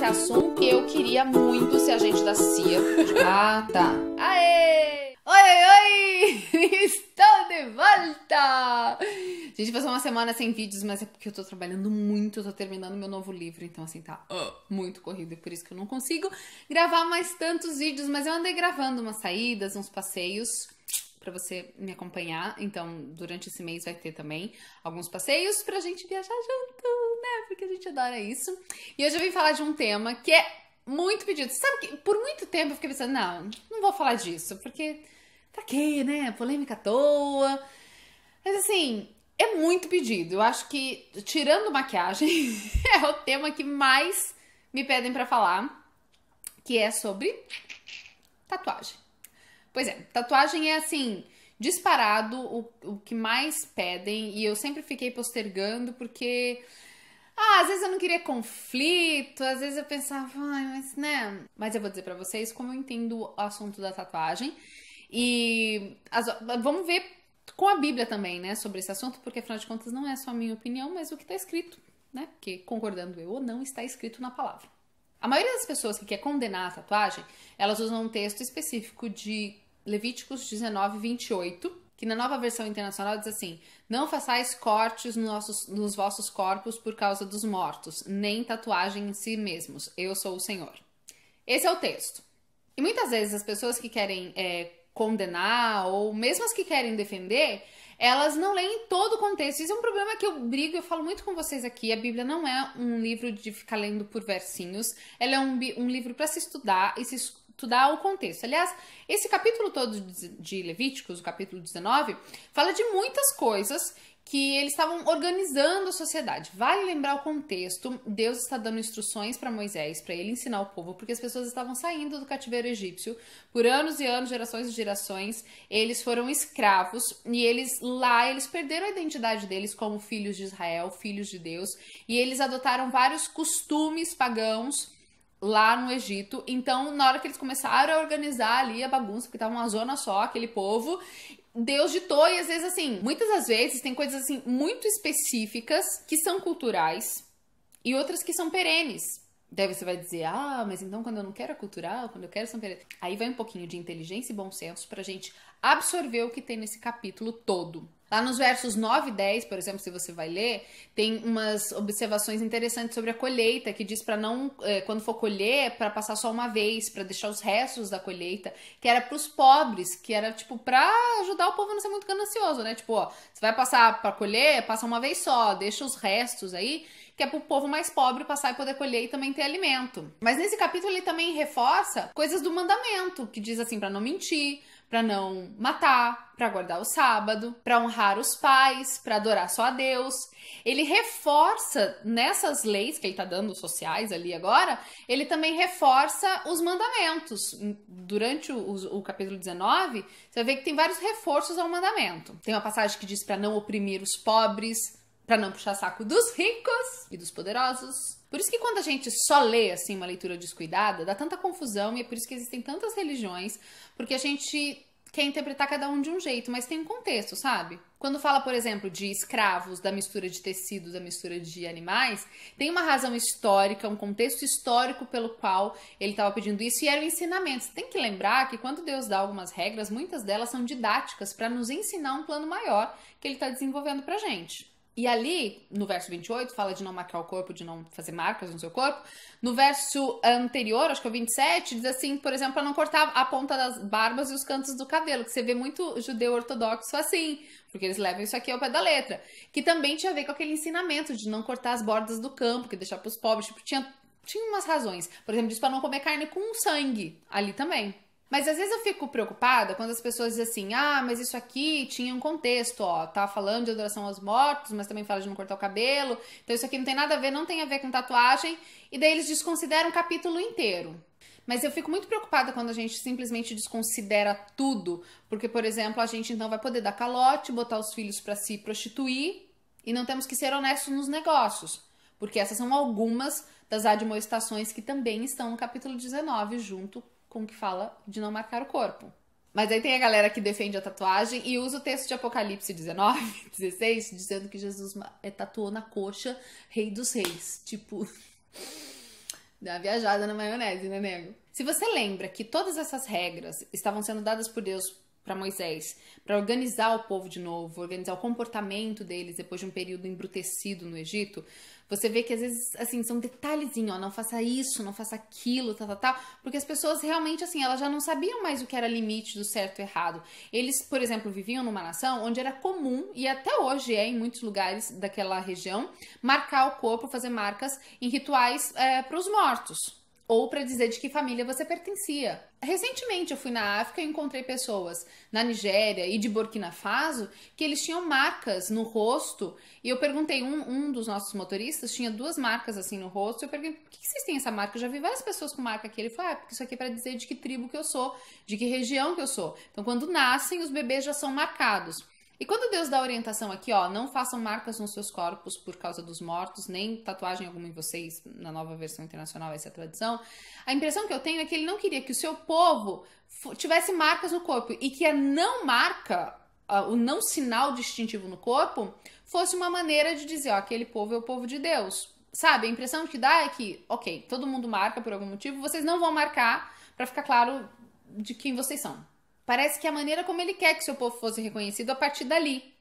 assunto. Eu queria muito ser agente da CIA. Ah, tá. Aê! Oi, oi, oi! Estou de volta! Gente, passou uma semana sem vídeos, mas é porque eu tô trabalhando muito, eu tô terminando meu novo livro, então assim, tá muito corrido, e por isso que eu não consigo gravar mais tantos vídeos, mas eu andei gravando umas saídas, uns passeios pra você me acompanhar, então durante esse mês vai ter também alguns passeios pra gente viajar junto, né? Porque a gente adora isso. E hoje eu vim falar de um tema que é muito pedido. Você sabe que por muito tempo eu fiquei pensando, não vou falar disso, porque pra quê, né? Polêmica à toa. Mas assim, é muito pedido. Eu acho que, tirando maquiagem, é o tema que mais me pedem pra falar, que é sobre tatuagem. Pois é, tatuagem é assim, disparado o que mais pedem, e eu sempre fiquei postergando porque às vezes eu não queria conflito, às vezes eu pensava, ai, mas né. Mas eu vou dizer pra vocês como eu entendo o assunto da tatuagem. E vamos ver com a Bíblia também, né, sobre esse assunto, porque afinal de contas não é só a minha opinião, mas o que tá escrito, né? Porque concordando eu ou não, está escrito na palavra. A maioria das pessoas que quer condenar a tatuagem, elas usam um texto específico de Levíticos 19, 28, que na Nova Versão Internacional diz assim: não façais cortes nos vossos corpos por causa dos mortos, nem tatuagem em si mesmos. Eu sou o Senhor. Esse é o texto. E muitas vezes as pessoas que querem condenar, ou mesmo as que querem defender, elas não leem todo o contexto. Isso é um problema que eu brigo, eu falo muito com vocês aqui. A Bíblia não é um livro de ficar lendo por versinhos. Ela é um livro para se estudar e se estudar o contexto. Aliás, esse capítulo todo de Levíticos, o capítulo 19, fala de muitas coisas que eles estavam organizando a sociedade. Vale lembrar o contexto. Deus está dando instruções para Moisés, para ele ensinar o povo, porque as pessoas estavam saindo do cativeiro egípcio por anos e anos, gerações e gerações. Eles foram escravos e eles perderam a identidade deles como filhos de Israel, filhos de Deus, e eles adotaram vários costumes pagãos lá no Egito. Então, na hora que eles começaram a organizar ali a bagunça, porque tava uma zona só, aquele povo, Deus ditou, e às vezes assim, muitas das vezes tem coisas assim muito específicas que são culturais e outras que são perenes. Daí você vai dizer, mas então quando eu não quero é cultural, quando eu quero são perenes. Aí vai um pouquinho de inteligência e bom senso pra gente absorver o que tem nesse capítulo todo. Lá nos versos 9 e 10, por exemplo, se você vai ler, tem umas observações interessantes sobre a colheita, que diz para não, quando for colher, para passar só uma vez, para deixar os restos da colheita, que era para os pobres, que era tipo para ajudar o povo a não ser muito ganancioso, né? Tipo, você vai passar para colher, passa uma vez só, deixa os restos aí, que é pro povo mais pobre passar e poder colher e também ter alimento. Mas nesse capítulo ele também reforça coisas do mandamento, que diz assim, para não mentir, para não matar, para guardar o sábado, para honrar os pais, para adorar só a Deus. Ele reforça nessas leis que ele tá dando sociais ali agora, ele também reforça os mandamentos. Durante o capítulo 19, você vai ver que tem vários reforços ao mandamento. Tem uma passagem que diz para não oprimir os pobres, para não puxar saco dos ricos e dos poderosos. Por isso que quando a gente só lê assim uma leitura descuidada, dá tanta confusão, e é por isso que existem tantas religiões, porque a gente quer interpretar cada um de um jeito, mas tem um contexto, sabe? Quando fala, por exemplo, de escravos, da mistura de tecidos, da mistura de animais, tem uma razão histórica, um contexto histórico pelo qual ele estava pedindo isso, e era o ensinamento. Você tem que lembrar que quando Deus dá algumas regras, muitas delas são didáticas para nos ensinar um plano maior que ele está desenvolvendo pra gente. E ali, no verso 28, fala de não marcar o corpo, de não fazer marcas no seu corpo. No verso anterior, acho que é o 27, diz assim, por exemplo, para não cortar a ponta das barbas e os cantos do cabelo, que você vê muito judeu ortodoxo assim, porque eles levam isso aqui ao pé da letra. Que também tinha a ver com aquele ensinamento de não cortar as bordas do campo, que deixar pros pobres, tipo, tinha umas razões. Por exemplo, diz para não comer carne com sangue, ali também. Mas às vezes eu fico preocupada quando as pessoas dizem assim, mas isso aqui tinha um contexto, tá falando de adoração aos mortos, mas também fala de não cortar o cabelo, então isso aqui não tem nada a ver, não tem a ver com tatuagem, e daí eles desconsideram o capítulo inteiro. Mas eu fico muito preocupada quando a gente simplesmente desconsidera tudo, porque, por exemplo, a gente então vai poder dar calote, botar os filhos para se prostituir, e não temos que ser honestos nos negócios, porque essas são algumas das admoestações que também estão no capítulo 19, junto com o que fala de não marcar o corpo. Mas aí tem a galera que defende a tatuagem e usa o texto de Apocalipse 19, 16, dizendo que Jesus tatuou na coxa Rei dos Reis. Tipo, Dá uma viajada na maionese, né, nego? Se você lembra que todas essas regras estavam sendo dadas por Deus para Moisés, para organizar o povo de novo, organizar o comportamento deles depois de um período embrutecido no Egito, você vê que às vezes, assim, são detalhezinhos, ó, não faça isso, não faça aquilo, tal, porque as pessoas realmente, assim, elas já não sabiam mais o que era limite do certo e errado. Eles, por exemplo, viviam numa nação onde era comum, e até hoje é em muitos lugares daquela região, marcar o corpo, fazer marcas em rituais para os mortos. Ou para dizer de que família você pertencia. Recentemente eu fui na África e encontrei pessoas na Nigéria e de Burkina Faso que eles tinham marcas no rosto. E eu perguntei, um dos nossos motoristas tinha 2 marcas assim no rosto. Eu perguntei, por que vocês têm essa marca? Eu já vi várias pessoas com marca aqui. Ele falou, porque isso aqui é para dizer de que tribo que eu sou, de que região que eu sou. Então quando nascem, os bebês já são marcados. E quando Deus dá orientação aqui, ó, não façam marcas nos seus corpos por causa dos mortos, nem tatuagem alguma em vocês, na nova versão internacional, essa é a tradição, a impressão que eu tenho é que ele não queria que o seu povo tivesse marcas no corpo e que a não marca, o não sinal distintivo no corpo, fosse uma maneira de dizer, ó, aquele povo é o povo de Deus. Sabe, a impressão que dá é que, ok, todo mundo marca por algum motivo, vocês não vão marcar para ficar claro de quem vocês são. Parece que é a maneira como ele quer que seu povo fosse reconhecido a partir dali.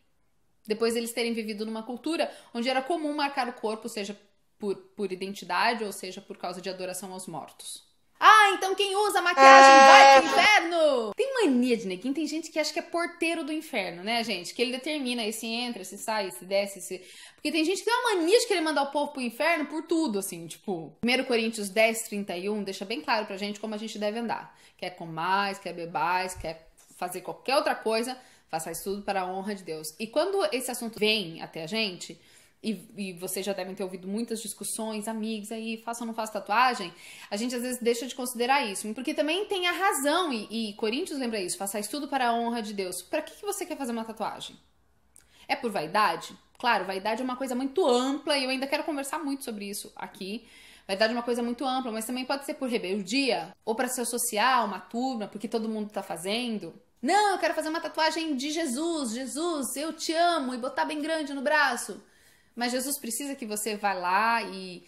Depois eles terem vivido numa cultura onde era comum marcar o corpo, seja por identidade ou seja por causa de adoração aos mortos. Ah, então quem usa maquiagem vai pro inferno! Tem mania de neguinho, tem gente que acha que é porteiro do inferno, né, gente? Que ele determina aí se entra, se sai, se desce, se... Porque tem gente que tem uma mania de querer mandar o povo pro inferno por tudo, assim, tipo... 1 Coríntios 10:31 deixa bem claro pra gente como a gente deve andar. Quer comais, quer bebais, quer fazer qualquer outra coisa, façais tudo para a honra de Deus. E quando esse assunto vem até a gente... E vocês já devem ter ouvido muitas discussões, amigos aí, faço ou não faço tatuagem, a gente às vezes deixa de considerar isso, porque também tem a razão, e Coríntios lembra isso, façais tudo para a honra de Deus. Para que você quer fazer uma tatuagem? É por vaidade? Claro, vaidade é uma coisa muito ampla e eu ainda quero conversar muito sobre isso aqui. Vaidade é uma coisa muito ampla, mas também pode ser por rebeldia, ou para se associar a uma turma, porque todo mundo tá fazendo. Não, eu quero fazer uma tatuagem de Jesus, Jesus, eu te amo, e botar bem grande no braço. Mas Jesus precisa que você vá lá e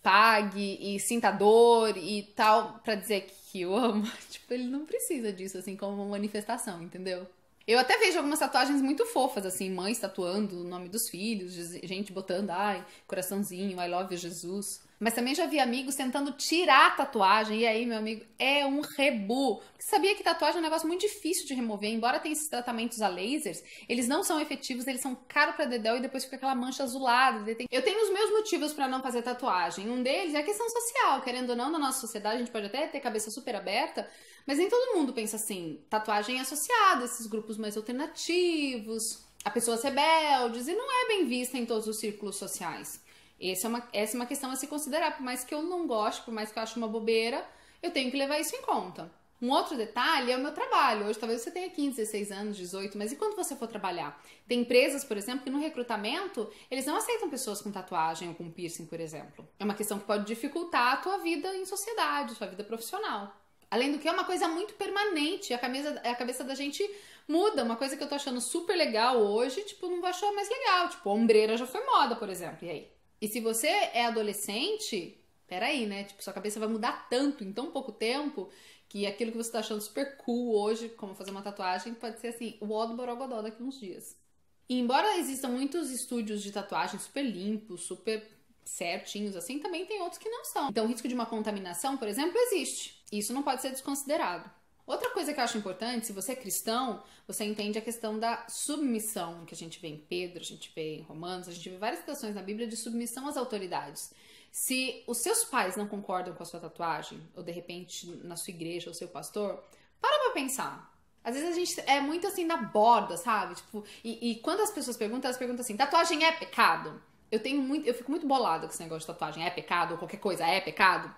pague e sinta dor e tal pra dizer que eu amo. Tipo, ele não precisa disso, assim, como uma manifestação, entendeu? Eu até vejo algumas tatuagens muito fofas, assim, mães tatuando o nome dos filhos, gente botando, ai, coraçãozinho, I love you, Jesus. Mas também já vi amigos tentando tirar a tatuagem, e aí, meu amigo, é um rebu. Você sabia que tatuagem é um negócio muito difícil de remover, embora tenha esses tratamentos a lasers, eles não são efetivos, eles são caros pra dedéu e depois fica aquela mancha azulada. Eu tenho os meus motivos pra não fazer tatuagem. Um deles é a questão social, querendo ou não, na nossa sociedade, a gente pode até ter cabeça super aberta, mas nem todo mundo pensa assim. Tatuagem é associada a esses grupos mais alternativos, a pessoas rebeldes, e não é bem vista em todos os círculos sociais. Essa é uma questão a se considerar, por mais que eu não goste, por mais que eu ache uma bobeira, eu tenho que levar isso em conta. Um outro detalhe é o meu trabalho. Hoje talvez você tenha 15, 16 anos, 18, mas e quando você for trabalhar? Tem empresas, por exemplo, que no recrutamento, eles não aceitam pessoas com tatuagem ou com piercing, por exemplo. É uma questão que pode dificultar a tua vida em sociedade, a tua vida profissional. Além do que é uma coisa muito permanente, a cabeça da gente muda. Uma coisa que eu tô achando super legal hoje, tipo, não vou achar mais legal. Tipo, a ombreira já foi moda, por exemplo, e aí? E se você é adolescente, peraí, né? Tipo, sua cabeça vai mudar tanto em tão pouco tempo que aquilo que você tá achando super cool hoje, como fazer uma tatuagem, pode ser assim, o ó do borogodó daqui uns dias. E embora existam muitos estúdios de tatuagem super limpos, super certinhos, assim, também tem outros que não são. Então o risco de uma contaminação, por exemplo, existe. Isso não pode ser desconsiderado. Outra coisa que eu acho importante, se você é cristão, você entende a questão da submissão, que a gente vê em Pedro, a gente vê em Romanos, a gente vê várias situações na Bíblia de submissão às autoridades. Se os seus pais não concordam com a sua tatuagem, ou de repente na sua igreja, ou seu pastor, para pra pensar. Às vezes a gente é muito assim na borda, sabe? Tipo, e quando as pessoas perguntam, elas perguntam assim, tatuagem é pecado? Eu fico muito bolada com esse negócio de tatuagem, é pecado? Ou qualquer coisa, é pecado?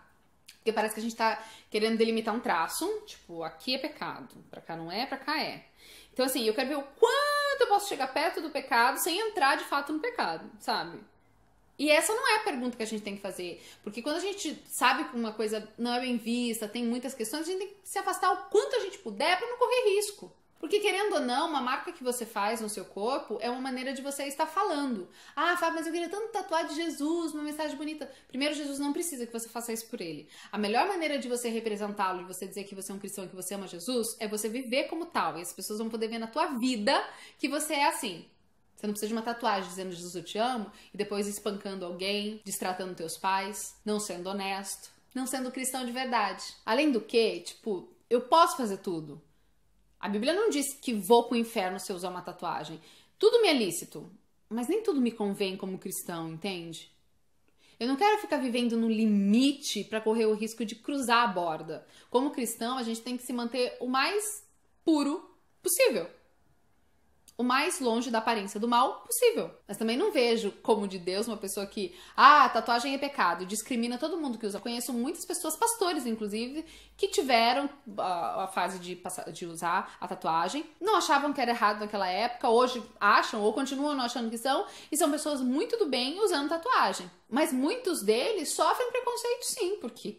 Porque parece que a gente tá querendo delimitar um traço, tipo, aqui é pecado, pra cá não é, pra cá é. Então assim, eu quero ver o quanto eu posso chegar perto do pecado sem entrar de fato no pecado, sabe? E essa não é a pergunta que a gente tem que fazer, porque quando a gente sabe que uma coisa não é bem vista, tem muitas questões, a gente tem que se afastar o quanto a gente puder pra não correr risco. Porque, querendo ou não, uma marca que você faz no seu corpo é uma maneira de você estar falando. Ah, Fábio, mas eu queria tanto tatuar de Jesus, uma mensagem bonita. Primeiro, Jesus não precisa que você faça isso por ele. A melhor maneira de você representá-lo e você dizer que você é um cristão e que você ama Jesus é você viver como tal. E as pessoas vão poder ver na tua vida que você é assim. Você não precisa de uma tatuagem dizendo Jesus eu te amo e depois espancando alguém, destratando teus pais, não sendo honesto, não sendo cristão de verdade. Além do que, tipo, eu posso fazer tudo. A Bíblia não diz que vou pro inferno se eu usar uma tatuagem. Tudo me é lícito, mas nem tudo me convém como cristão, entende? Eu não quero ficar vivendo no limite para correr o risco de cruzar a borda. Como cristão, a gente tem que se manter o mais puro possível. O mais longe da aparência do mal possível. Mas também não vejo como de Deus uma pessoa que, tatuagem é pecado, discrimina todo mundo que usa. Conheço muitas pessoas, pastores inclusive, que tiveram a fase de usar a tatuagem, não achavam que era errado naquela época, hoje acham ou continuam não achando que são, e são pessoas muito do bem usando tatuagem. Mas muitos deles sofrem preconceito sim, porque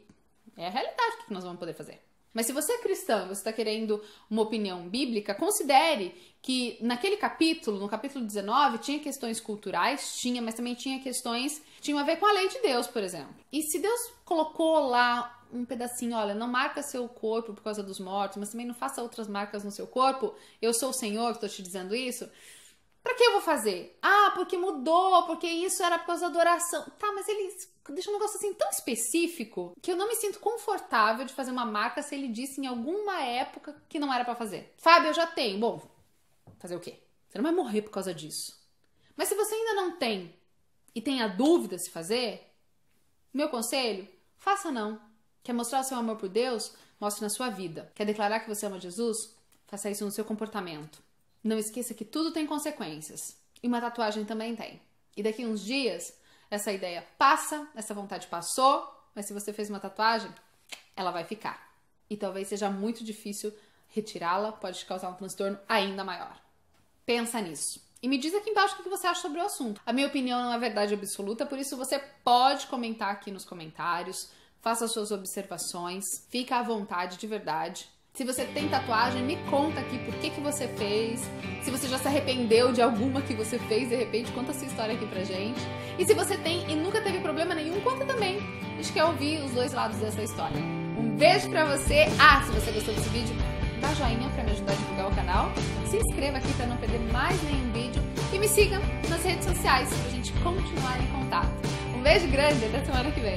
é a realidade que nós vamos poder fazer. Mas se você é cristão e você está querendo uma opinião bíblica, considere que naquele capítulo, no capítulo 19, tinha questões culturais, mas também tinha questões que tinham a ver com a lei de Deus, por exemplo. E se Deus colocou lá um pedacinho, olha, não marca seu corpo por causa dos mortos, mas também não faça outras marcas no seu corpo, eu sou o Senhor que estou te dizendo isso, pra que eu vou fazer? Porque mudou, porque isso era por causa da oração. Tá, mas ele deixa um negócio assim tão específico que eu não me sinto confortável de fazer uma marca se ele disse em alguma época que não era pra fazer. Fábio, eu já tenho. Bom, fazer o quê? Você não vai morrer por causa disso. Mas se você ainda não tem e tem a dúvida se fazer, meu conselho, faça não. Quer mostrar o seu amor por Deus? Mostre na sua vida. Quer declarar que você ama Jesus? Faça isso no seu comportamento. Não esqueça que tudo tem consequências. E uma tatuagem também tem. E daqui uns dias, essa ideia passa, essa vontade passou, mas se você fez uma tatuagem, ela vai ficar. E talvez seja muito difícil retirá-la, pode te causar um transtorno ainda maior. Pensa nisso. E me diz aqui embaixo o que você acha sobre o assunto. A minha opinião não é verdade absoluta, por isso você pode comentar aqui nos comentários, faça suas observações, fica à vontade de verdade. Se você tem tatuagem, me conta aqui por que você fez. Se você já se arrependeu de alguma que você fez, de repente, conta a sua história aqui pra gente. E se você tem e nunca teve problema nenhum, conta também. A gente quer ouvir os dois lados dessa história. Um beijo pra você. Se você gostou desse vídeo, dá joinha pra me ajudar a divulgar o canal. Se inscreva aqui pra não perder mais nenhum vídeo. E me siga nas redes sociais pra gente continuar em contato. Um beijo grande, até semana que vem.